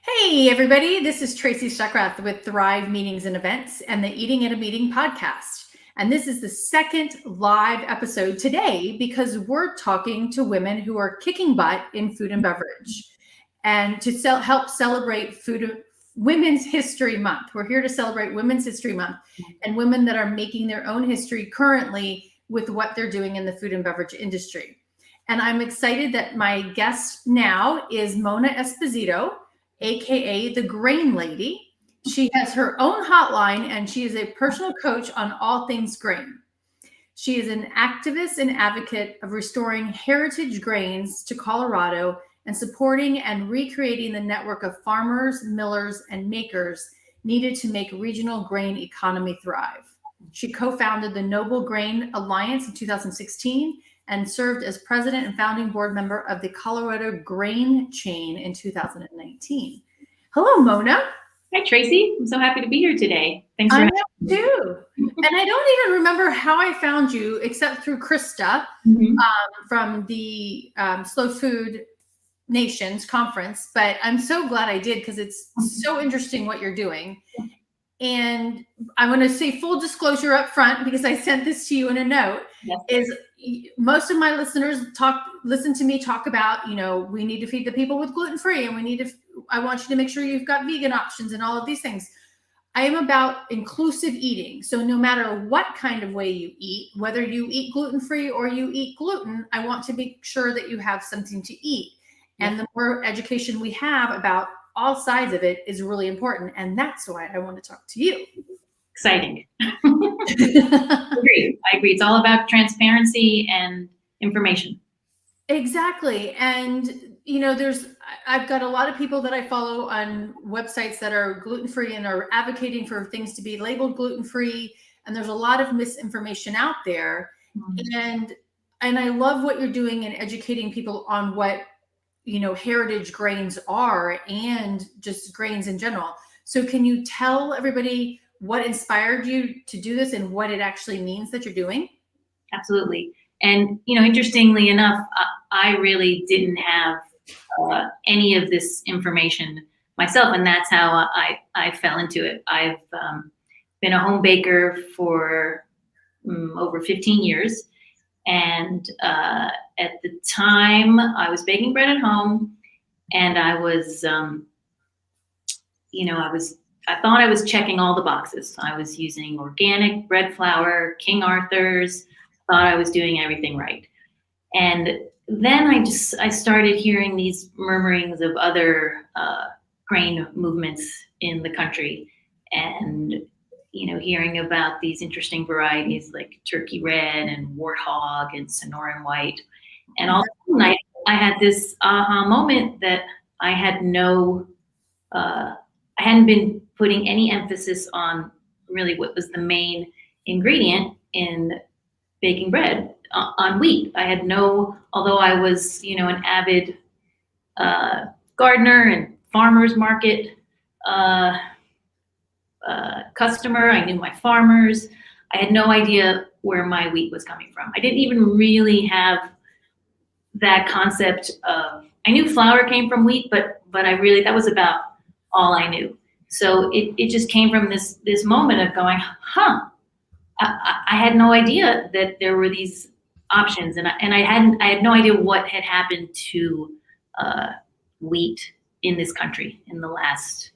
Hey, everybody. This is Tracy Stuckrath with Thrive Meetings and Events and the Eating at a Meeting podcast. And this is the second live episode today because we're talking to women who are kicking butt in food and beverage and to help celebrate Women's History Month. We're here to celebrate Women's History Month and women that are making their own history currently with what they're doing in the food and beverage industry. And I'm excited that my guest now is Mona Esposito, AKA the Grain Lady. She has her own hotline and she is a personal coach on all things grain. She is an activist and advocate of restoring heritage grains to Colorado and supporting and recreating the network of farmers, millers, and makers needed to make regional grain economy thrive. She co-founded the Noble Grain Alliance in 2016 and served as president and founding board member of the Colorado Grain Chain in 2019. Hello, Mona. Hi, Tracy. I'm so happy to be here today. Thanks for having me. I am too. And I don't even remember how I found you except through Krista from the Slow Food Nations conference. But I'm so glad I did because it's so interesting what you're doing. And I'm going to say full disclosure up front because I sent this to you in a note. Yes. Is most of my listeners listen to me talk about, we need to feed the people with gluten-free and I want you to make sure you've got vegan options and all of these things. I am about inclusive eating. So no matter what kind of way you eat, whether you eat gluten-free or you eat gluten, I want to make sure that you have something to eat. Yeah. And the more education we have about all sides of it is really important. And that's why I want to talk to you. Exciting. I agree. It's all about transparency and information. Exactly. And, I've got a lot of people that I follow on websites that are gluten-free and are advocating for things to be labeled gluten-free. And there's a lot of misinformation out there. Mm-hmm. And I love what you're doing in educating people on what, heritage grains are and just grains in general. So can you tell everybody what inspired you to do this and what it actually means that you're doing? Absolutely. And, interestingly enough, I really didn't have any of this information myself. And that's how I fell into it. I've been a home baker for over 15 years. And at the time I was baking bread at home and I was, I thought I was checking all the boxes. I was using organic bread flour, King Arthur's, thought I was doing everything right. And then I started hearing these murmurings of other grain movements in the country and, hearing about these interesting varieties like Turkey Red and Warthog and Sonoran White. And all night I had this aha moment that I hadn't been putting any emphasis on really what was the main ingredient in baking bread, on wheat. I had although I was, an avid gardener and farmer's market customer, I knew my farmers. I had no idea where my wheat was coming from. I didn't even really have that concept of, I knew flour came from wheat, but that was about all I knew. So it just came from this moment of going, I had no idea that there were these options, and I had no idea what had happened to wheat in this country in the last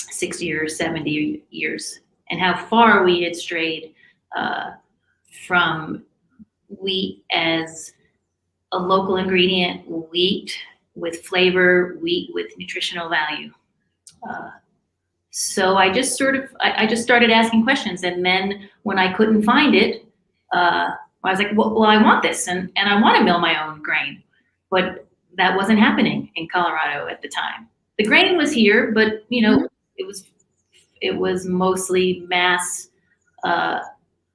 60 or 70 years, and how far we had strayed from wheat as a local ingredient, wheat with flavor, wheat with nutritional value. So I just started asking questions, and then when I couldn't find it, I was like, well, I want this, and I want to mill my own grain, but that wasn't happening in Colorado at the time. The grain was here, but it was mostly mass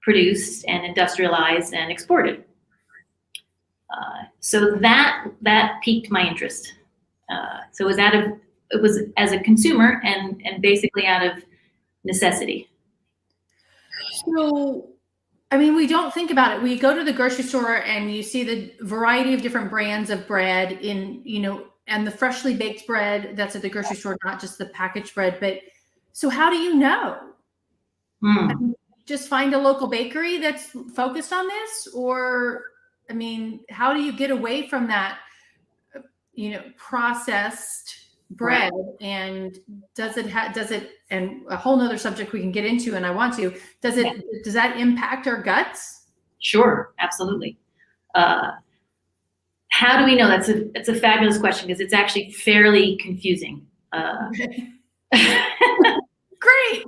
produced and industrialized and exported. So that piqued my interest. So it was as a consumer and basically out of necessity. So, we don't think about it. We go to the grocery store and you see the variety of different brands of bread in, and the freshly baked bread that's at the grocery store, not just the packaged bread. But so how do you know? I mean, just find a local bakery that's focused on this, or I mean, how do you get away from that, processed bread? Right. And does it, and a whole nother subject we can get into, and I want to, does that impact our guts? Sure, absolutely. How do we know? That's a fabulous question, because it's actually fairly confusing. Great.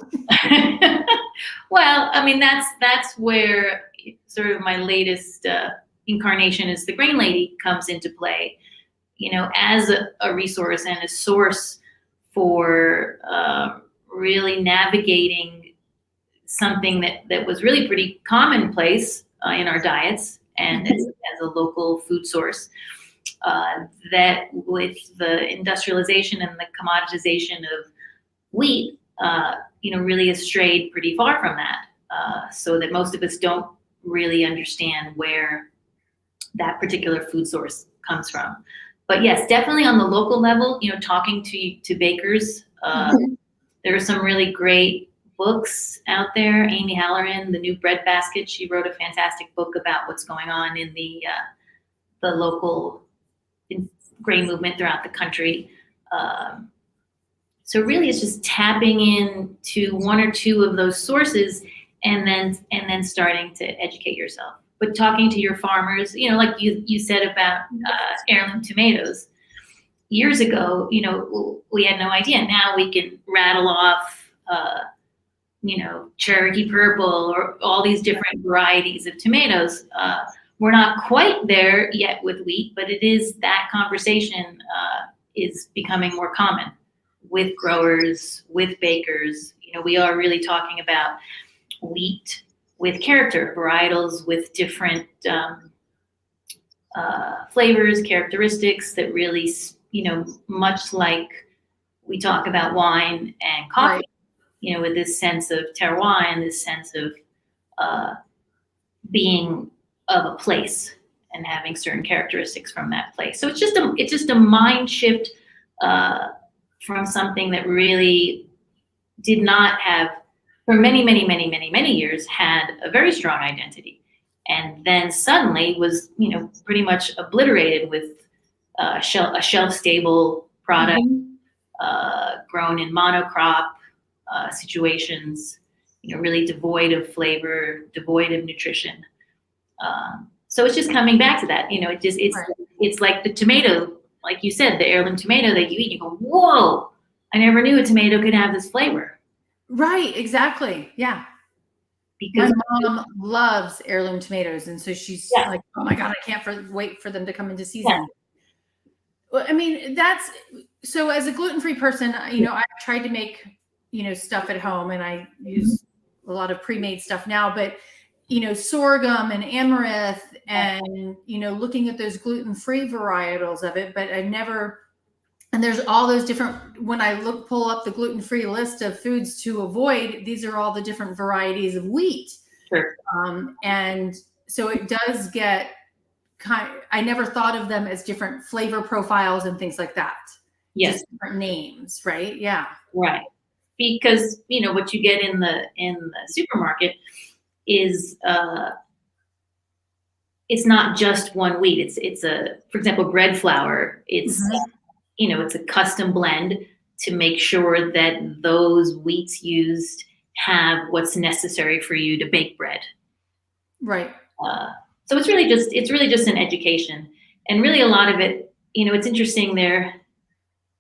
Well, I mean, that's where sort of my latest incarnation as the Grain Lady comes into play. As a resource and a source for really navigating something that was really pretty commonplace in our diets, and as a local food source, that with the industrialization and the commoditization of wheat, really has strayed pretty far from that, so that most of us don't really understand where that particular food source comes from. But yes, definitely on the local level, talking to bakers. There are some really great books out there. Amy Halloran, The New Bread Basket, she wrote a fantastic book about what's going on in the local grain movement throughout the country. So really, it's just tapping into one or two of those sources, and then starting to educate yourself. But talking to your farmers, like you said about heirloom tomatoes. Years ago, we had no idea. Now we can rattle off, Cherokee Purple or all these different varieties of tomatoes. We're not quite there yet with wheat, but it is, that conversation is becoming more common with growers, with bakers. We are really talking about wheat with character, varietals with different flavors, characteristics that really, much like we talk about wine and coffee, right, with this sense of terroir and this sense of being of a place and having certain characteristics from that place. So it's just a mind shift from something that really did not have, for many, many, many, many, many years, had a very strong identity, and then suddenly was, pretty much obliterated with a shelf-stable product, grown in monocrop situations, really devoid of flavor, devoid of nutrition. So it's just coming back to that. It's like the tomato, like you said, the heirloom tomato that you eat. You go, whoa! I never knew a tomato could have this flavor. Right, exactly. Yeah. Because my mom loves heirloom tomatoes, and so she's like, oh my God, I can't wait for them to come into season. Yeah. Well, I mean, that's, so as a gluten-free person, I've tried to make, stuff at home, and I use a lot of pre-made stuff now, but, sorghum and amaranth and, looking at those gluten-free varietals of it, but I've never. And there's all those different, when I pull up the gluten-free list of foods to avoid, these are all the different varieties of wheat. Sure. And so it does get I never thought of them as different flavor profiles and things like that. Yes. Just different names, right? Yeah. Right. Because, what you get in the supermarket is, it's not just one wheat. It's for example, bread flour. It's, it's a custom blend to make sure that those wheats used have what's necessary for you to bake bread. Right. So it's really just an education, and really a lot of it, it's interesting there.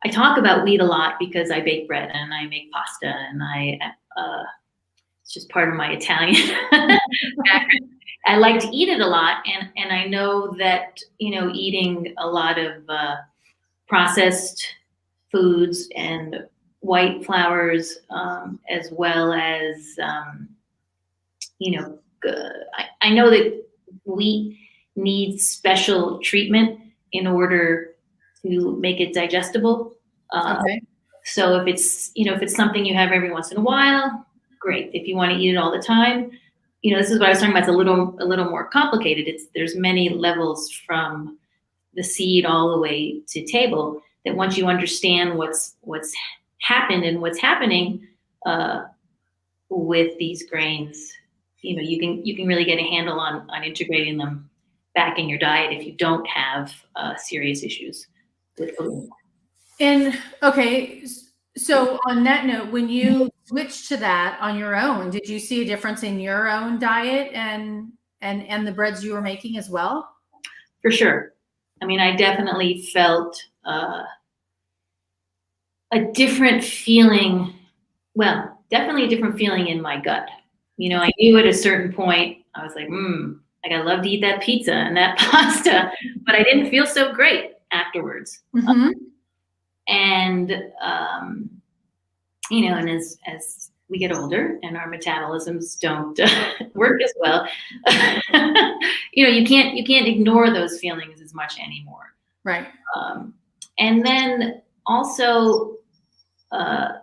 I talk about wheat a lot because I bake bread and I make pasta, and it's just part of my Italian background. I like to eat it a lot, and I know that, eating a lot of processed foods and white flours, as well as, I know that wheat needs special treatment in order to make it digestible. Okay. So if it's something you have every once in a while, great. If you want to eat it all the time, this is what I was talking about. It's a little more complicated. There's many levels from the seed all the way to table. that once you understand what's happened and what's happening with these grains, you can really get a handle on integrating them back in your diet if you don't have serious issues with gluten. And okay, so on that note, when you switched to that on your own, did you see a difference in your own diet and the breads you were making as well? For sure. I mean, I definitely felt a different feeling. Well, definitely a different feeling in my gut. I knew at a certain point, I was like, like I love to eat that pizza and that pasta, but I didn't feel so great afterwards. Mm-hmm. And and as we get older and our metabolisms don't work as well, you can't ignore those feelings as much anymore. Right. And then also, I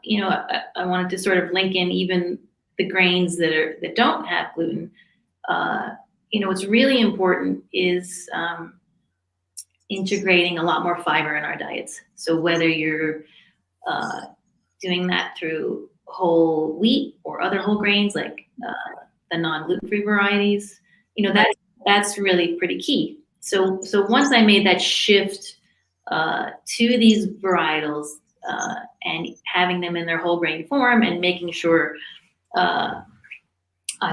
wanted to sort of link in even the grains that don't have gluten. What's really important is integrating a lot more fiber in our diets. So whether you're doing that through whole wheat or other whole grains like the non-gluten-free varieties, that's really pretty key. So once I made that shift to these varietals and having them in their whole grain form and making sure I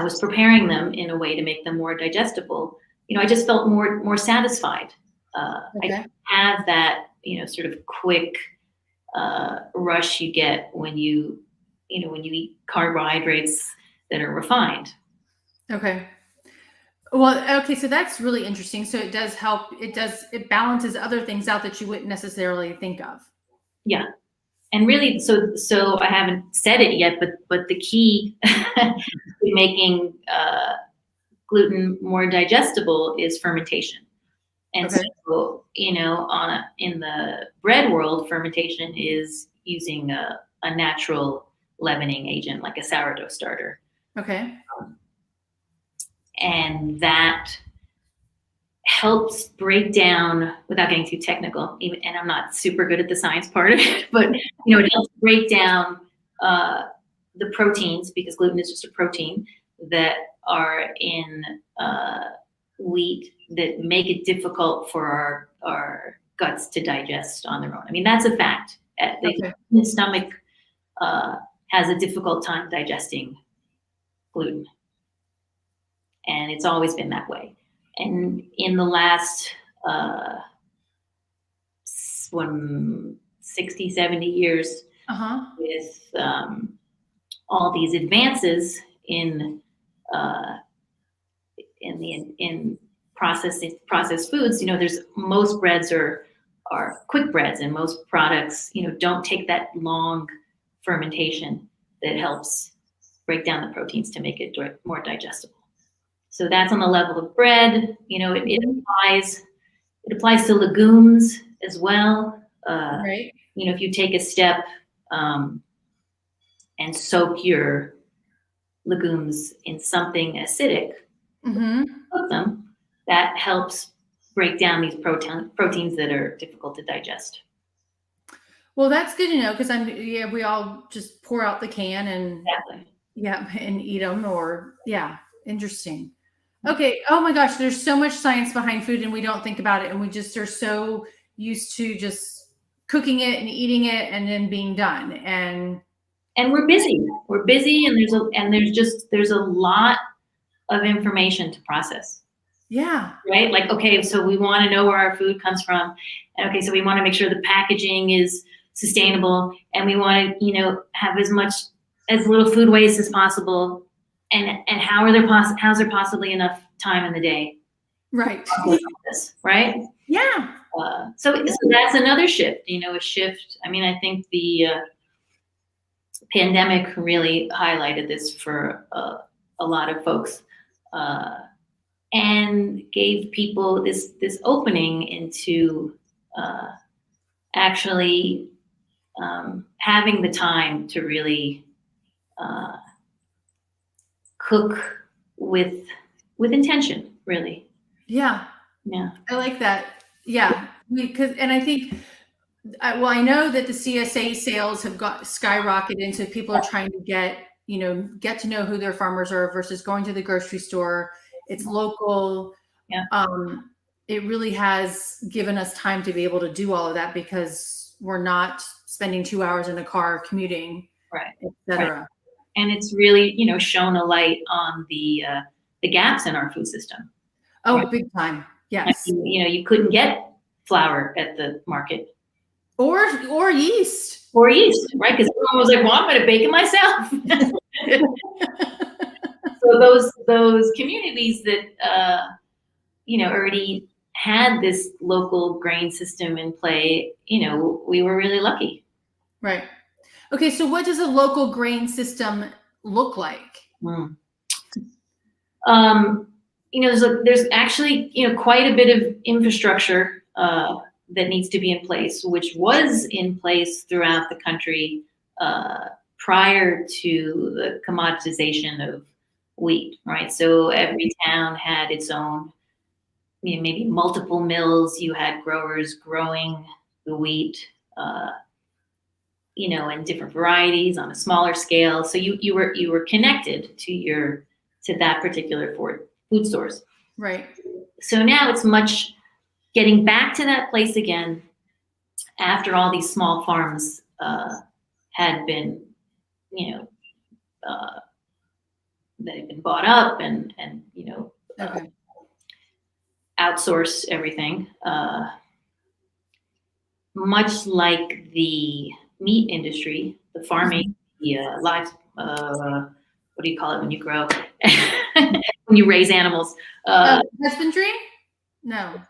was preparing them in a way to make them more digestible, I just felt more satisfied. Okay. I didn't have that, sort of quick rush you get when you eat carbohydrates that are refined. Okay. Well, okay, so that's really interesting. So it does help. It balances other things out that you wouldn't necessarily think of. Yeah. And really, so I haven't said it yet, but the key to making gluten more digestible is fermentation. And Okay. so, in the bread world, fermentation is using a natural leavening agent like a sourdough starter. Okay. And that helps break down, without getting too technical, and I'm not super good at the science part of it, but it helps break down the proteins, because gluten is just a protein, that are in wheat that make it difficult for our guts to digest on their own. I mean, that's a fact. The stomach has a difficult time digesting gluten. And it's always been that way. And in the last 60, 70 years, with all these advances in processed foods, there's most breads are quick breads, and most products, don't take that long fermentation that helps break down the proteins to make it more digestible. So that's on the level of bread. It applies to legumes as well. Right. If you take a step and soak your legumes in something acidic, cook them, that helps break down these proteins that are difficult to digest. Well, that's good to know, because we all just pour out the can and Exactly. and eat them, or interesting. Okay. Oh my gosh, there's so much science behind food and we don't think about it, and we just are so used to just cooking it and eating it and then being done. And we're busy. We're busy, and there's a lot of information to process. Yeah. Right? Like, okay, so we want to know where our food comes from. And okay, so we want to make sure the packaging is sustainable, and we want to, have as little food waste as possible. And how's there possibly enough time in the day? Right. Right? Yeah. So that's another shift, a shift. I mean, I think the pandemic really highlighted this for a lot of folks, and gave people this opening into actually having the time to really cook with intention, really. Yeah. Yeah. I like that. Yeah. And I think Well, I know that the CSA sales have got skyrocketed, and so people are trying to get to know who their farmers are versus going to the grocery store. It's local. Yeah. It really has given us time to be able to do all of that because we're not spending 2 hours in a car commuting, Right. etc. Right. And it's really, shown a light on the gaps in our food system. Oh, right? big time. Yes. You couldn't get flour at the market. Or yeast. Or yeast, right? Because everyone was like, well, I'm going to bake it myself. So those communities that, already had this local grain system in play, we were really lucky. Right. Okay, so what does a local grain system look like? There's actually, quite a bit of infrastructure that needs to be in place, which was in place throughout the country prior to the commoditization of wheat, right? So every town had its own, maybe multiple mills. You had growers growing the wheat, and different varieties on a smaller scale. So you were connected to that particular food source. Right. So now it's much getting back to that place again after all these small farms had been, that had been bought up and Okay. outsource everything. Much like the meat industry, the farming, the live, what do you call it when you grow, when you raise animals? Husbandry? No.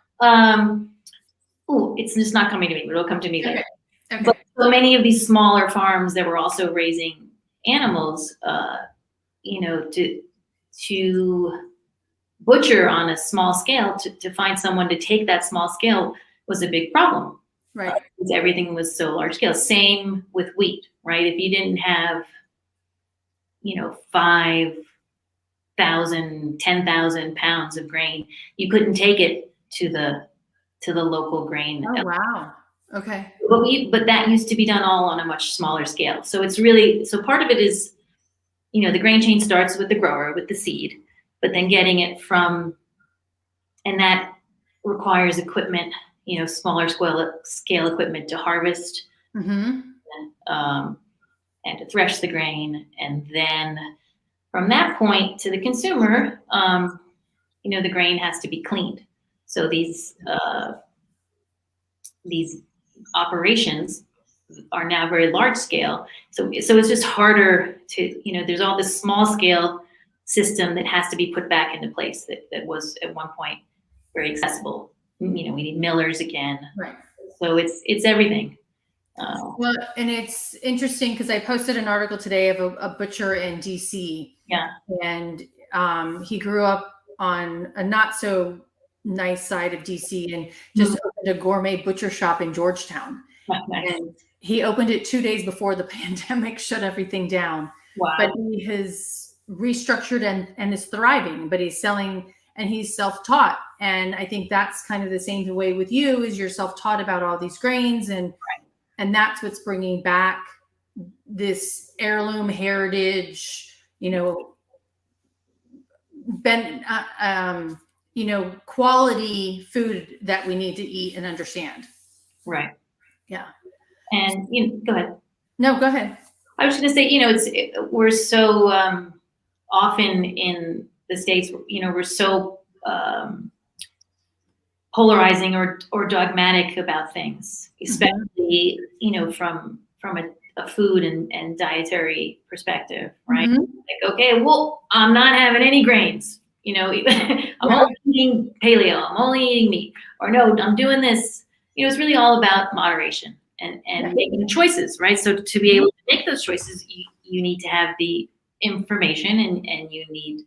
It's just not coming to me, but it'll come to me later. Okay. But so many of these smaller farms that were also raising animals, to butcher on a small scale, to find someone to take that small scale was a big problem. Right. Because everything was so large scale. Same with wheat, right? If you didn't have, 5,000, 10,000 pounds of grain, you couldn't take it to the local grain. Oh, wow. Okay. But that used to be done all on a much smaller scale. So it's really, part of it is, the grain chain starts with the grower, with the seed, but then getting it and that requires equipment, smaller scale equipment to harvest, and to thresh the grain. And then from that point to the consumer, the grain has to be cleaned. So these operations are now very large scale. So it's just harder to, there's all this small scale system that has to be put back into place that was at one point very accessible. We need millers again. Right. So it's everything. Well, and it's interesting because I posted an article today of a butcher in DC. Yeah. And he grew up on a not so nice side of DC and just opened a gourmet butcher shop in Georgetown. Nice. And he opened it 2 days before the pandemic shut everything down. Wow. But he has restructured and is thriving, but he's selling and he's self-taught. And I think that's kind of the same way with you, is you're self-taught about all these grains, and that's what's bringing back this heirloom heritage, quality food that we need to eat and understand. Right. Yeah. And go ahead. No, go ahead. I was going to say, we're so often in the States, we're so polarizing or dogmatic about things, especially, from a food and dietary perspective, right? Like, okay, well, I'm not having any grains, I'm only eating paleo, I'm only eating meat, or no, I'm doing this. It's really all about moderation and making choices, right? So to be able to make those choices, you need to have the information, and you need,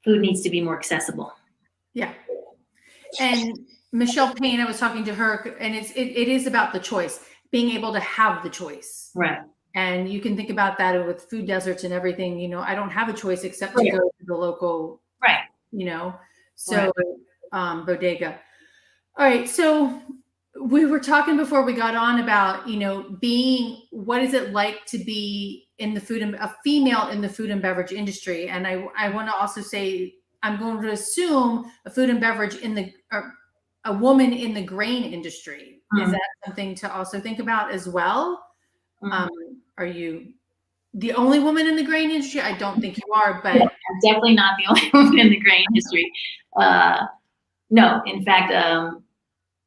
food needs to be more accessible. Yeah. And Michelle Payne, I was talking to her, and it is about the choice, being able to have the choice. Right. And you can think about that with food deserts and everything. I don't have a choice except to go to the local, right. So bodega. All right. So we were talking before we got on about, being, what is it like to be in the food and a female in the food and beverage industry? And I want to also say, I'm going to assume a food and beverage a woman in the grain industry. Is that something to also think about as well? Are you the only woman in the grain industry? I don't think you are, but I'm definitely not the only woman in the grain industry. No, in fact,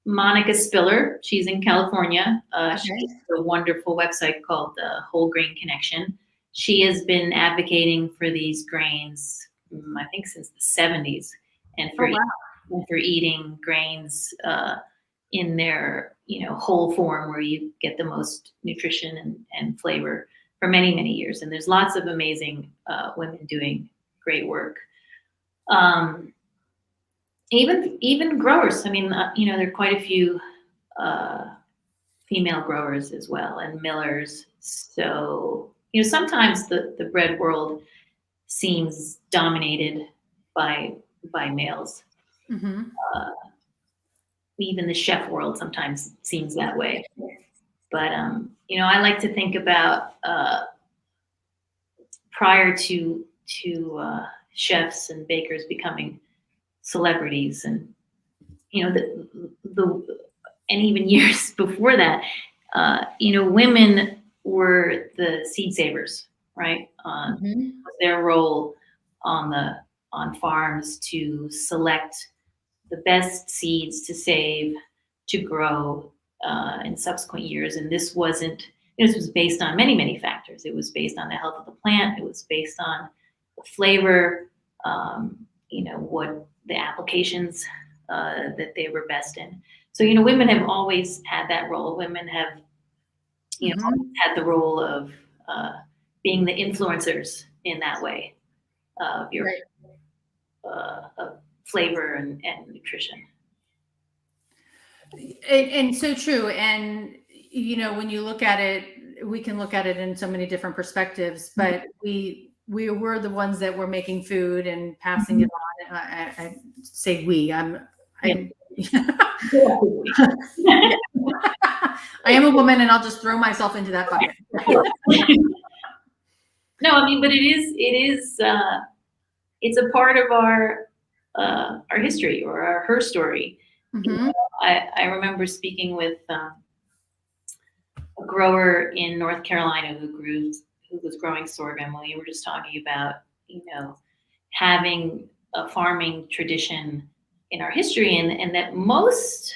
Monica Spiller, she's in California. She has a wonderful website called the Whole Grain Connection. She has been advocating for these grains, I think, since the 70s, and for eating grains in their whole form, where you get the most nutrition and flavor for many, many years. And there's lots of amazing women doing great work. Even growers. I mean, there are quite a few female growers as well, and millers. So, sometimes the bread world seems dominated by males. Even the chef world sometimes seems that way. But I like to think about prior to chefs and bakers becoming celebrities, and and even years before that, women were the seed savers, right? Their role on farms to select the best seeds to save, to grow in subsequent years. And this was based on many, many factors. It was based on the health of the plant. It was based on the flavor, what the applications that they were best in. So, women have always had that role. Women have, always had the role of being the influencers in that way of your of flavor and nutrition. And so true. And, when you look at it, we can look at it in so many different perspectives, but we were the ones that were making food and passing it on. I say we, I am a woman, and I'll just throw myself into that bucket. No, I mean, but it's a part of our history, or our HERstory. I remember speaking with a grower in North Carolina who was growing sorghum. We were just talking about, having a farming tradition in our history, and that most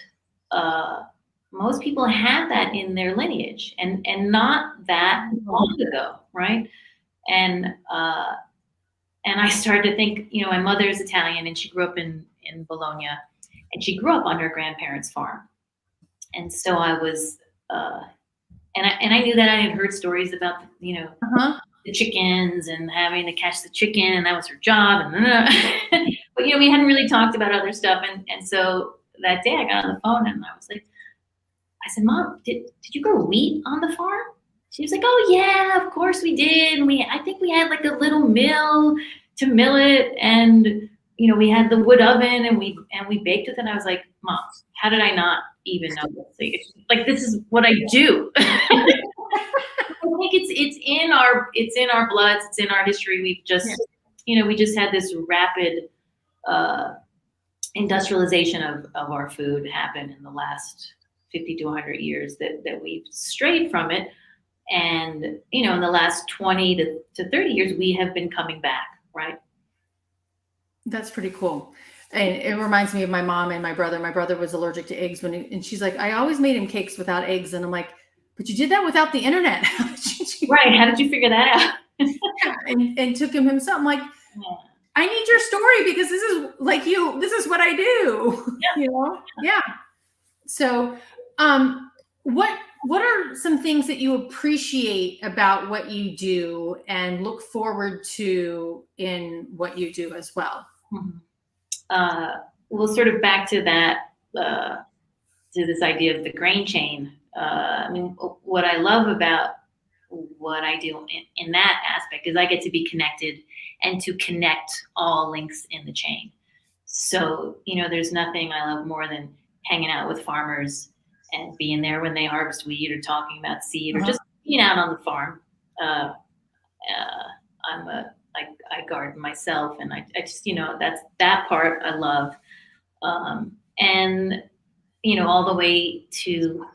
people have that in their lineage, and not that long ago, right? And I started to think, my mother is Italian, and she grew up in Bologna, and she grew up on her grandparents' farm. And so I was, and I knew that I had heard stories about, the chickens and having to catch the chicken, and that was her job. But, we hadn't really talked about other stuff. And so that day I got on the phone, and I was like, I said, Mom, did you grow wheat on the farm? She was like, oh yeah, of course we did. And I think we had like a little mill to mill it, and we had the wood oven, and we baked with it. And I was like, Mom, how did I not even know this? Like, this is what I do. I think it's in our bloods, it's in our history. We've just we just had this rapid industrialization of our food happen in the last 50 to 100 years that we've strayed from it. And, in the last 20 to 30 years, we have been coming back, right? That's pretty cool. And it reminds me of my mom and my brother. My brother was allergic to eggs and she's like, I always made him cakes without eggs. And I'm like, but you did that without the internet. Right. How did you figure that out? and took him himself. I'm like, I need your story, because this is like this is what I do. Yeah. So, what are some things that you appreciate about what you do and look forward to in what you do as well? Well, sort of back to that, to this idea of the grain chain. I mean, what I love about what I do in that aspect is I get to be connected and to connect all links in the chain. So, there's nothing I love more than hanging out with farmers and being there when they harvest wheat or talking about seed or just being out on the farm. I garden myself, and I just, that's that part I love. And, all the way to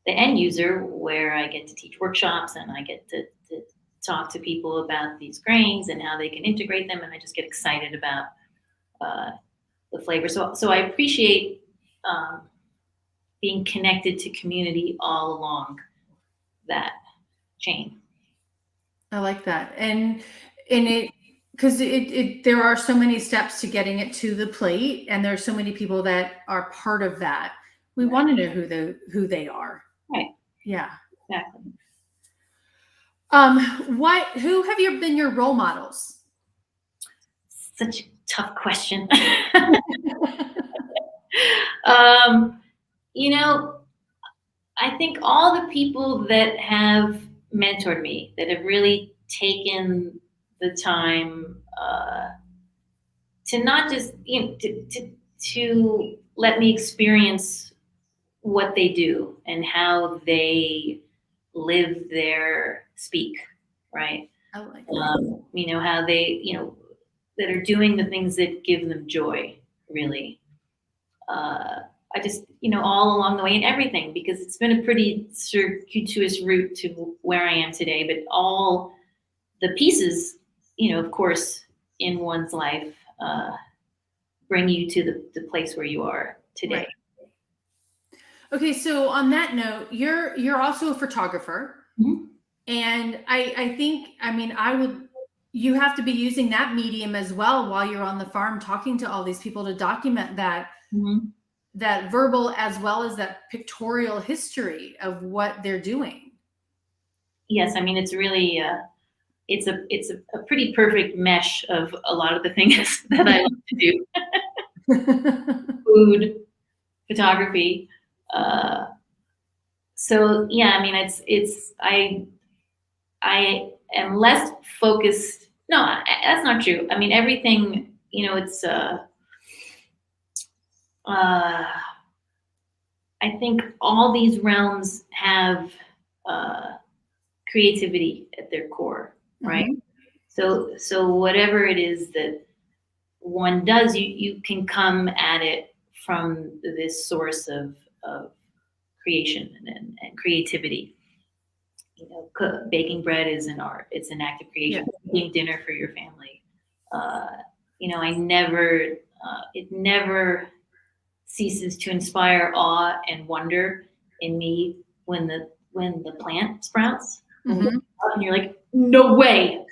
the end user, where I get to teach workshops and I get to talk to people about these grains and how they can integrate them. And I just get excited about the flavor. So I appreciate being connected to community all along that chain. I like that. And it, because there are so many steps to getting it to the plate, and there's so many people that are part of that. We want to know who they are. Right. Yeah. Exactly. Who have you been your role models? Such a tough question. I think all the people that have mentored me, that have really taken the time to not just, to let me experience what they do and how they live their speak, right? I like that. How they, that are doing the things that give them joy, really. I just, all along the way in everything, because it's been a pretty circuitous route to where I am today, but all the pieces, of course, in one's life bring you to the place where you are today. Right. Okay, so on that note, you're also a photographer. Mm-hmm. And I think, you have to be using that medium as well while you're on the farm talking to all these people to document that, that verbal as well as that pictorial history of what they're doing. Yes, it's really it's a pretty perfect mesh of a lot of the things that I love to do. Food, photography. So yeah, I am less focused. No, that's not true. Everything, it's I think all these realms have creativity at their core, right? Mm-hmm. So whatever it is that one does, you can come at it from this source of creation and creativity. Baking bread is an art; it's an act of creation. Yeah. Making dinner for your family. It never ceases to inspire awe and wonder in me when the plant sprouts. Mm-hmm. And you're like, no way.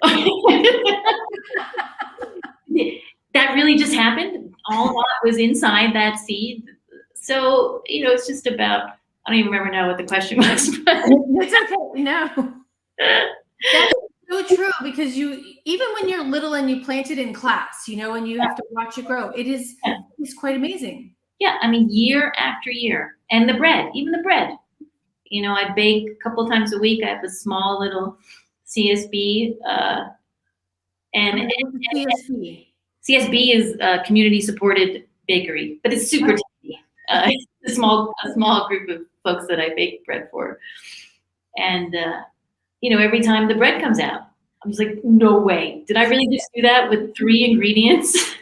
That really just happened. All that was inside that seed. So, it's just about, I don't even remember now what the question was. It's okay. No. That's so true, because even when you're little and you plant it in class, and you have to watch it grow, it's quite amazing. Yeah. Year after year. And even the bread, I bake a couple of times a week. I have a small little CSB, CSB is a community supported bakery, but it's super tasty. It's a small group of folks that I bake bread for. And, every time the bread comes out, I'm just like, no way. Did I really just do that with 3 ingredients?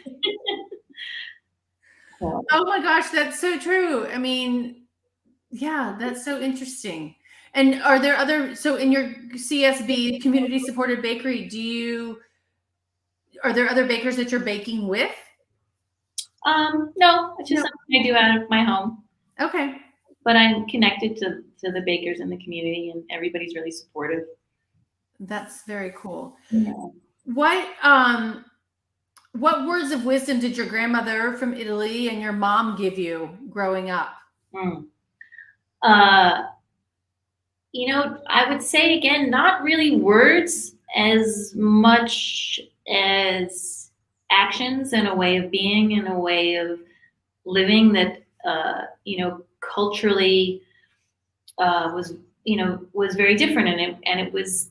Oh my gosh, that's so true. Yeah, that's so interesting. And are there so in your CSB, community supported bakery, are there other bakers that you're baking with? No, it's just something I do out of my home. Okay. But I'm connected to the bakers in the community, and everybody's really supportive. That's very cool. Yeah. What words of wisdom did your grandmother from Italy and your mom give you growing up? I would say, again, not really words as much as actions and a way of being and a way of living that, culturally was very different. And it was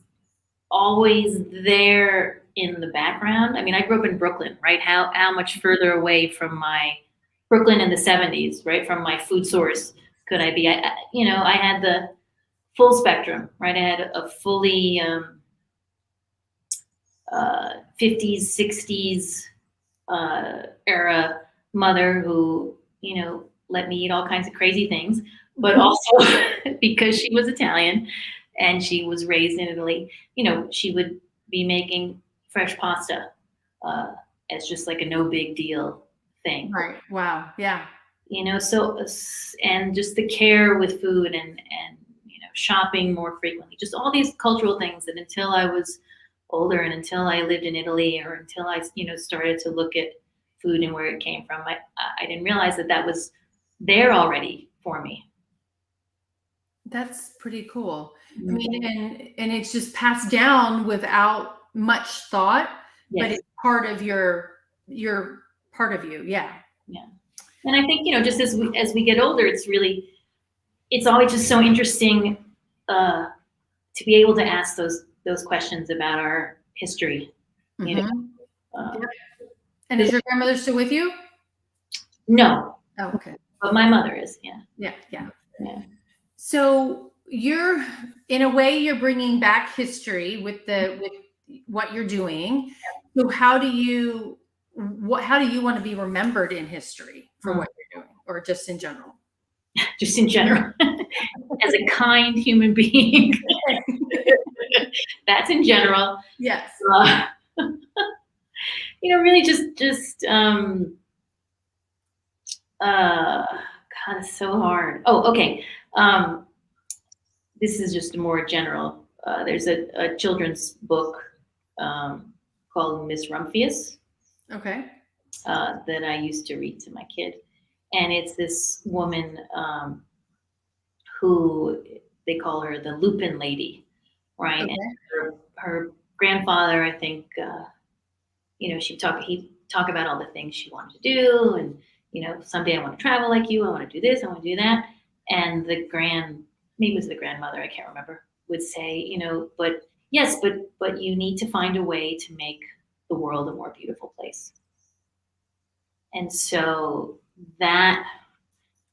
always there in the background. I grew up in Brooklyn, right? How much further away from my Brooklyn in the 70s, right? From my food source, could I be? I had the full spectrum, right? I had a fully 50s, 60s era mother who, let me eat all kinds of crazy things, but also because she was Italian and she was raised in Italy, she would be making fresh pasta as just like a no big deal thing. Right. Wow. Yeah. So, and just the care with food and shopping more frequently, just all these cultural things that until I was older and until I lived in Italy or until I, started to look at food and where it came from, I didn't realize that was there already for me. That's pretty cool. I mean, and it's just passed down without much thought, but Yes. it's part of your part of you. Yeah. Yeah. And I think, just as we get older, it's always just so interesting to be able to ask those questions about our history. Yeah. And is your grandmother still with you? No. Oh, okay. But my mother is. Yeah. Yeah. Yeah. Yeah. So you're, in a way, you're bringing back history with what you're doing. So how do you want to be remembered in history for what you're doing, or just in general? Just in general, as a kind human being. That's in general. Yes. Really just God, it's so hard. Oh, okay. This is just more general. There's a children's book called Miss Rumphius. Okay. That I used to read to my kid. And it's this woman who they call her the Lupin Lady, right? Okay. And her grandfather, I think, he'd talk about all the things she wanted to do, and someday I want to travel like you, I want to do this, I want to do that. And maybe it was the grandmother, I can't remember, would say, but yes, but you need to find a way to make the world a more beautiful place. And so that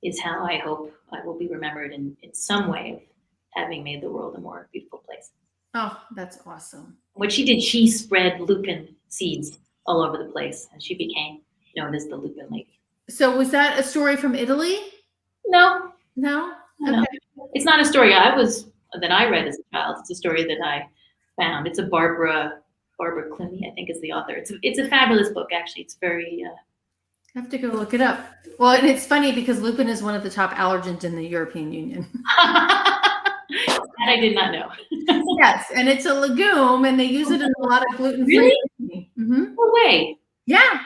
is how I hope I will be remembered in some way of having made the world a more beautiful place. Oh, that's awesome. What she did, she spread lupin seeds all over the place, and she became known as the Lupin Lady. So was that a story from Italy? No. Okay. It's not a story that I read as a child. It's a story that I found. It's a Barbara Clooney, I think, is the author. It's a fabulous book, actually. It's very I have to go look it up. Well, and it's funny because lupin is one of the top allergens in the European Union. That I did not know. Yes, and it's a legume, and they use it in a lot of gluten-free. Really? Mm-hmm. No way. Yeah.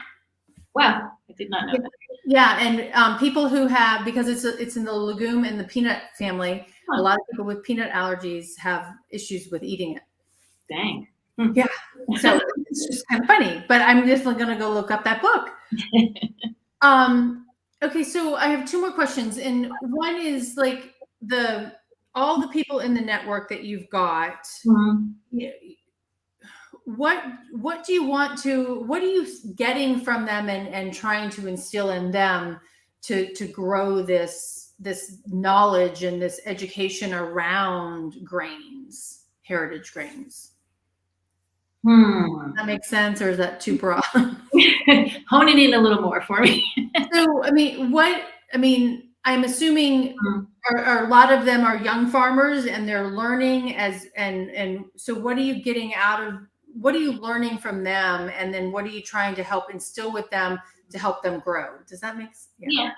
Wow, I did not know that. Yeah, and people who have, because it's in the legume and the peanut family, a lot of people with peanut allergies have issues with eating it. Dang. Yeah, so it's just kind of funny, but I'm definitely going to go look up that book. Okay, so I have two more questions, and one is like all the people in the network that you've got. Mm-hmm. What do you what are you getting from them and trying to instill in them to grow this knowledge and this education around grains, heritage grains? Does that make sense, or is that too broad? Hone it in a little more for me. So, I'm assuming a lot of them are young farmers and they're learning and so what are you getting what are you learning from them, and then what are you trying to help instill with them to help them grow? Does that make sense? Yeah.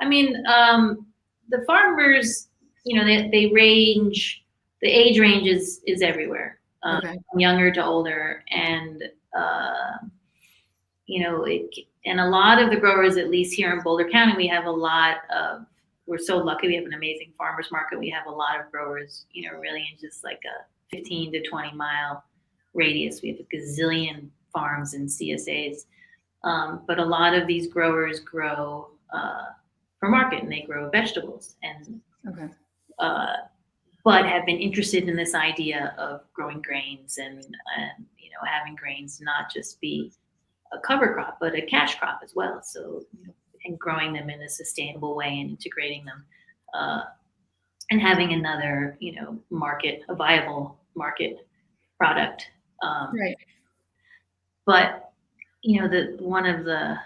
I mean, the farmers, they range, the age range is everywhere. Okay. From younger to older, and and a lot of the growers, at least here in Boulder County, we're so lucky. We have an amazing farmers market. We have a lot of growers, really in just like a 15 to 20 mile radius. We have a gazillion farms and CSAs, but a lot of these growers grow for market, and they grow vegetables, and but have been interested in this idea of growing grains and having grains not just be a cover crop, but a cash crop as well. So and growing them in a sustainable way and integrating them, and having another, a viable market product. Right. But one of the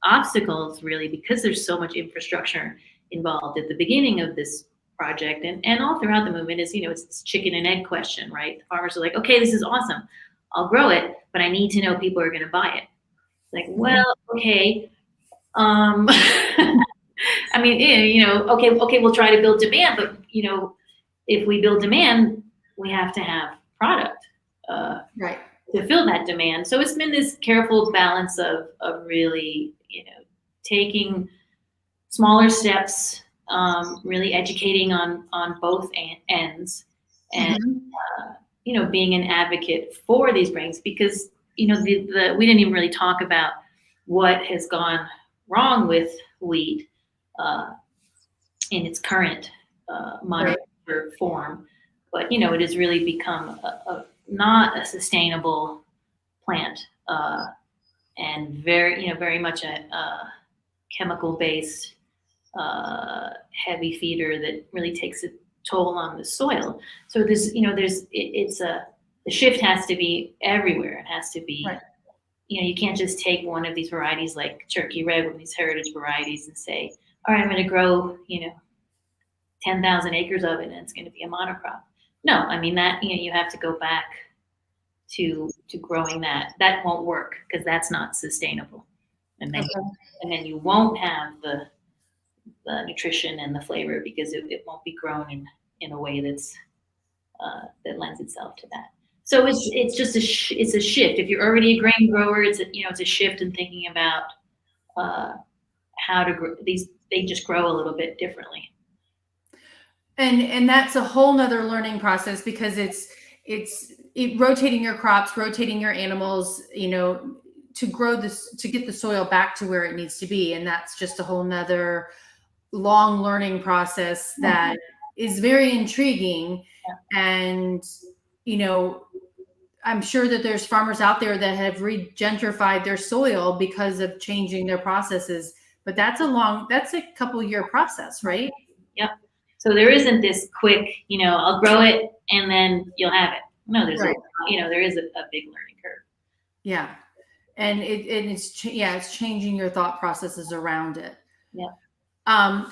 obstacles really, because there's so much infrastructure involved at the beginning of this project and all throughout the movement is, it's this chicken and egg question, right? The farmers are like, okay, this is awesome. I'll grow it, but I need to know people are going to buy it. Like, well, okay. I mean, okay, we'll try to build demand, but if we build demand, we have to have product. Right. To fill that demand. So it's been this careful balance of really, taking smaller steps, really educating on both ends, and being an advocate for these grains, because we didn't even really talk about what has gone wrong with wheat in its current monoculture form, but it has really become not a sustainable plant, and very much a chemical-based heavy feeder that really takes a toll on the soil. So the shift has to be everywhere. It has to be, you can't just take one of these varieties like Turkey Red, one of these heritage varieties, and say, all right, I'm going to grow 10,000 acres of it and it's going to be a monocrop. No, I mean that you have to go back to growing that. That won't work because that's not sustainable, and then you won't have the nutrition and the flavor because it won't be grown in a way that's that lends itself to that. So it's just it's a shift. If you're already a grain grower, it's a shift in thinking about how to grow these. They just grow a little bit differently. And that's a whole nother learning process, because it's rotating your crops, rotating your animals, to grow this, to get the soil back to where it needs to be. And that's just a whole nother long learning process that is very intriguing. And, I'm sure that there's farmers out there that have regentrified their soil because of changing their processes, but that's a couple year process, right? Yep. So there isn't this quick, I'll grow it and then you'll have it. No, there's there is a big learning curve. Yeah. And it's changing your thought processes around it. Yeah.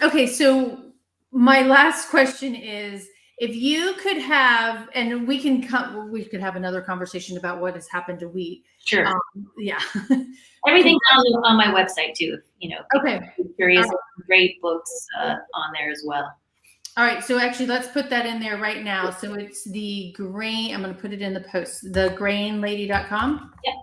Okay. So my last question is, if you could have, and we could have another conversation about what has happened to wheat. Sure. Yeah. Everything's on my website too. Okay. Curious, great books on there as well. All right. So actually, let's put that in there right now. So it's the grain. I'm going to put it in the post. Thegrainlady.com. Yep.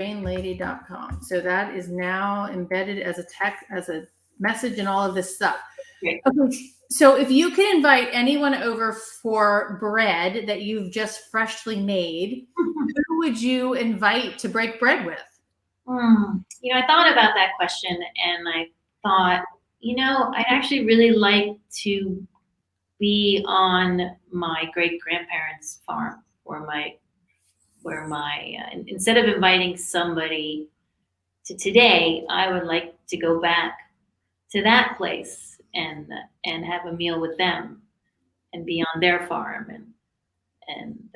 Grainlady.com. So that is now embedded as a text, as a message, and all of this stuff. Great. Okay. So if you could invite anyone over for bread that you've just freshly made, who would you invite to break bread with? I thought about that question, and I thought, I'd actually really like to be on my great grandparents' farm, where my instead of inviting somebody to today, I would like to go back to that place and have a meal with them and be on their farm and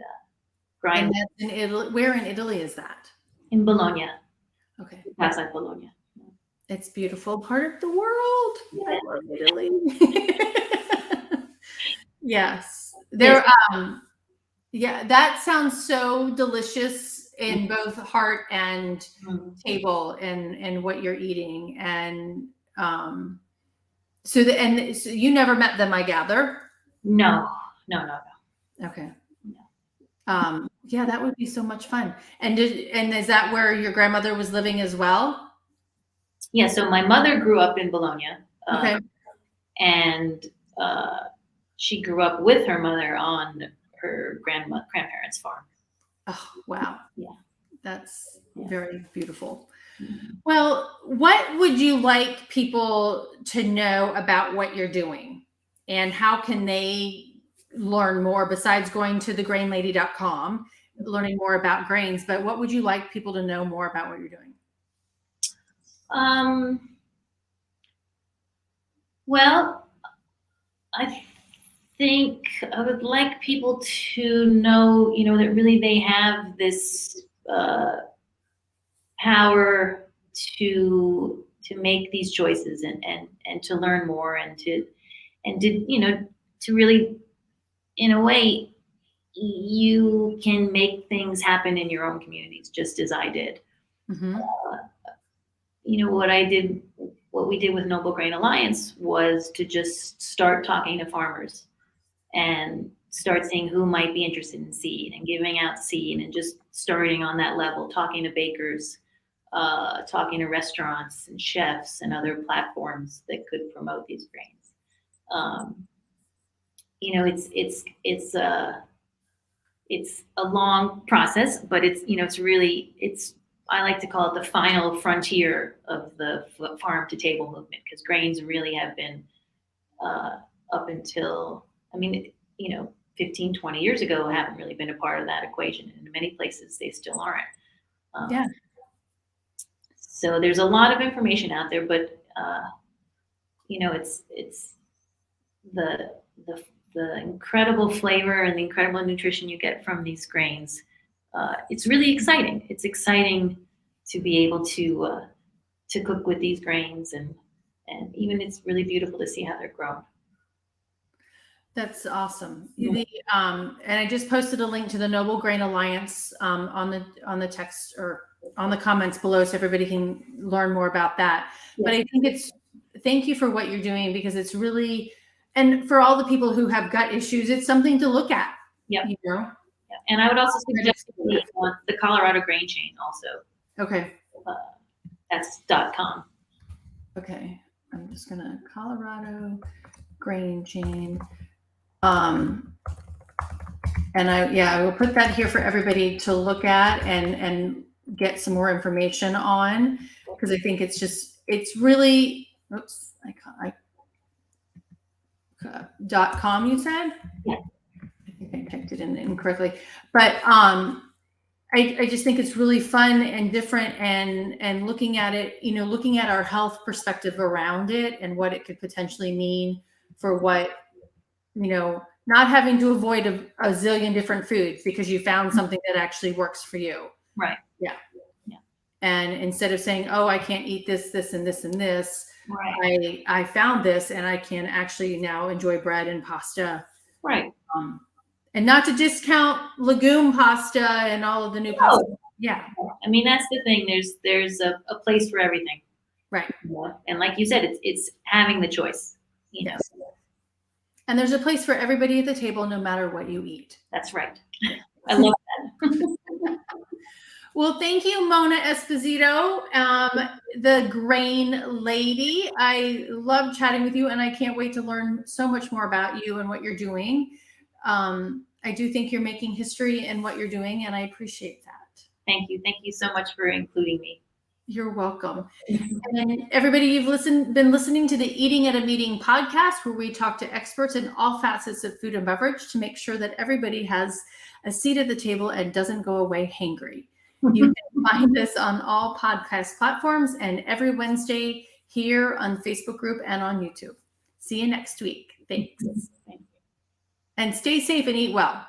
grind. And that's in Italy. Where in Italy is that? In Bologna. Okay. Outside Bologna. It's a beautiful part of the world. Yeah. I love Italy. Yes. There. That sounds so delicious in both heart and table and what you're eating. And so you never met them, I gather. No. Okay. Yeah, that would be so much fun. And is that where your grandmother was living as well? Yeah. So my mother grew up in Bologna. Okay. And she grew up with her mother on her grandparents' farm. Oh, wow. Yeah. That's very beautiful. Well, what would you like people to know about what you're doing, and how can they learn more besides going to thegrainlady.com, learning more about grains? But what would you like people to know more about what you're doing? Well, I think I would like people to know, that really they have this power to make these choices and to learn more and to really, in a way, you can make things happen in your own communities, just as I did. Mm-hmm. What we did with Noble Grain Alliance was to just start talking to farmers and start seeing who might be interested in seed and giving out seed and just starting on that level, talking to bakers, talking to restaurants and chefs and other platforms that could promote these grains. It's a long process, but it's I like to call it the final frontier of the farm to table movement, because grains really have been up until, 15, 20 years ago, haven't really been a part of that equation. And in many places, they still aren't. Yeah. So there's a lot of information out there, but it's the incredible flavor and the incredible nutrition you get from these grains. It's really exciting. It's exciting to be able to cook with these grains, and even it's really beautiful to see how they're grown. That's awesome. And I just posted a link to the Noble Grain Alliance on the text or on the comments below, so everybody can learn more about that. Yeah. But I think thank you for what you're doing, because it's really, and for all the people who have gut issues, it's something to look at. Yeah. Yeah. And I would also suggest the Colorado Grain Chain also. Okay. That's .com. Okay. I'm just gonna Colorado Grain Chain. And I will put that here for everybody to look at and get some more information on, because I think it's really, oops, .com you said? Yeah. I think I typed it in incorrectly, but I just think it's really fun and different, and looking at it, looking at our health perspective around it and what it could potentially mean for what, not having to avoid a zillion different foods because you found something that actually works for you. Right. Yeah. Yeah. And instead of saying, oh, I can't eat this, this, and this, and this, right. I found this and I can actually now enjoy bread and pasta. Right. And not to discount legume pasta and all of the new pasta. Yeah. I mean, that's the thing. There's a place for everything. Right. And like you said, it's having the choice. Yes. And there's a place for everybody at the table, no matter what you eat. That's right. I love that. Well, thank you, Mona Esposito, the grain lady. I love chatting with you, and I can't wait to learn so much more about you and what you're doing. I do think you're making history in what you're doing, and I appreciate that. Thank you. Thank you so much for including me. You're welcome. And everybody, you've been listening to the Eating at a Meeting podcast, where we talk to experts in all facets of food and beverage to make sure that everybody has a seat at the table and doesn't go away hangry. You can find us on all podcast platforms and every Wednesday here on Facebook group and on YouTube. See you next week. Thanks. And stay safe and eat well.